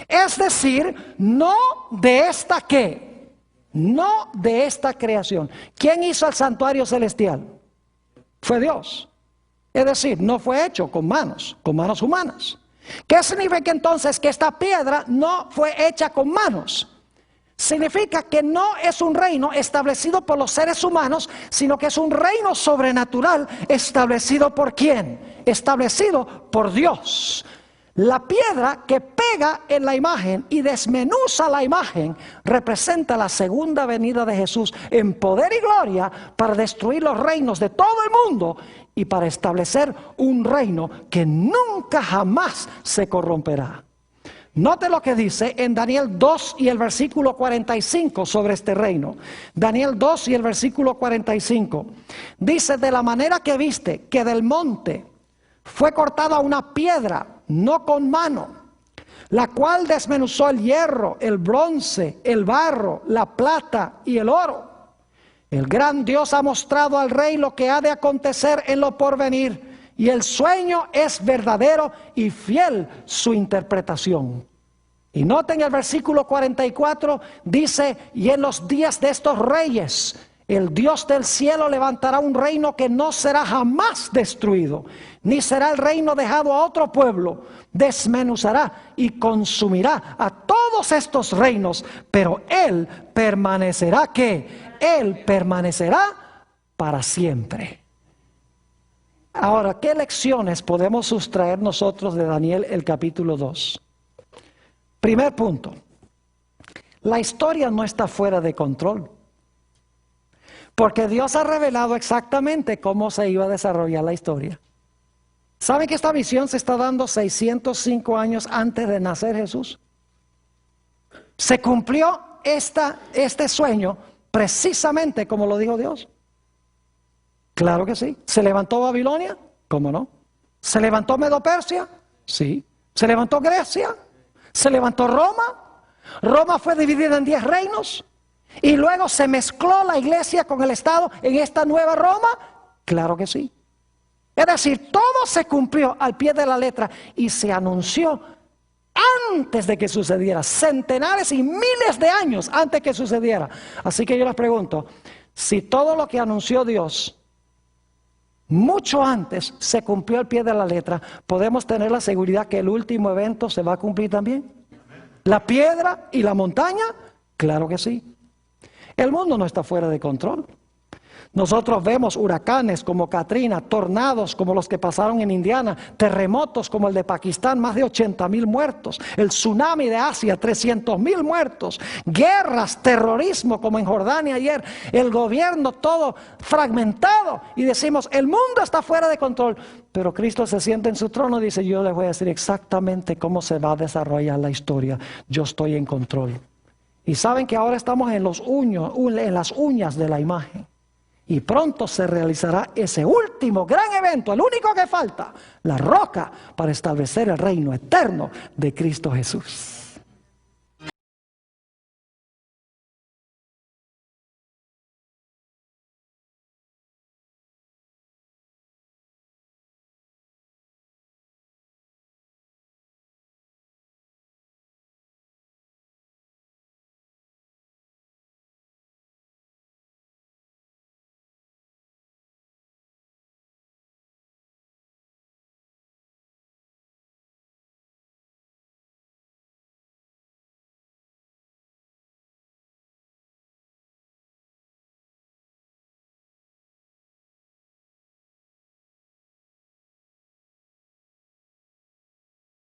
Speaker 1: es decir, no de esta ¿qué? No de esta creación. ¿Quién hizo el santuario celestial? Fue Dios. Es decir, no fue hecho con manos humanas. ¿Qué significa entonces que esta piedra no fue hecha con manos? Significa que no es un reino establecido por los seres humanos, sino que es un reino sobrenatural establecido ¿por quién? Establecido por Dios. La piedra que pega en la imagen y desmenuza la imagen representa la segunda venida de Jesús en poder y gloria para destruir los reinos de todo el mundo y para establecer un reino que nunca jamás se corromperá. Note lo que dice en Daniel 2 y el versículo 45 sobre este reino. Daniel 2 y el versículo 45. Dice: de la manera que viste que del monte fue cortada una piedra, no con mano, la cual desmenuzó el hierro, el bronce, el barro, la plata y el oro. El gran Dios ha mostrado al rey lo que ha de acontecer en lo porvenir, y el sueño es verdadero y fiel su interpretación. Y noten el versículo 44, dice: y en los días de estos reyes, el Dios del cielo levantará un reino que no será jamás destruido, ni será el reino dejado a otro pueblo. Desmenuzará y consumirá a todos estos reinos, pero Él permanecerá, ¿qué? Él permanecerá para siempre. Ahora, ¿qué lecciones podemos sustraer nosotros de Daniel el capítulo 2? Primer punto: la historia no está fuera de control, porque Dios ha revelado exactamente cómo se iba a desarrollar la historia. ¿Saben que esta visión se está dando 605 años antes de nacer Jesús? Se cumplió este sueño precisamente como lo dijo Dios. Claro que sí. ¿Se levantó Babilonia? ¿Cómo no? ¿Se levantó Medo-Persia? Sí. ¿Se levantó Grecia? ¿Se levantó Roma? Roma fue dividida en 10 reinos y luego se mezcló la iglesia con el Estado en esta nueva Roma. Claro que sí. Es decir, todo se cumplió al pie de la letra y se anunció antes de que sucediera, centenares y miles de años antes que sucediera. Así que yo les pregunto, si todo lo que anunció Dios mucho antes se cumplió al pie de la letra, ¿podemos tener la seguridad que el último evento se va a cumplir también? ¿La piedra y la montaña? Claro que sí. El mundo no está fuera de control. Nosotros vemos huracanes como Katrina, tornados como los que pasaron en Indiana, terremotos como el de Pakistán, más de 80,000 muertos, el tsunami de Asia, 300,000 muertos, guerras, terrorismo como en Jordania ayer, el gobierno todo fragmentado y decimos, el mundo está fuera de control, pero Cristo se sienta en su trono y dice, yo les voy a decir exactamente cómo se va a desarrollar la historia, yo estoy en control. Y saben que ahora estamos en las uñas de la imagen. Y pronto se realizará ese último gran evento, el único que falta, la roca para establecer el reino eterno de Cristo Jesús.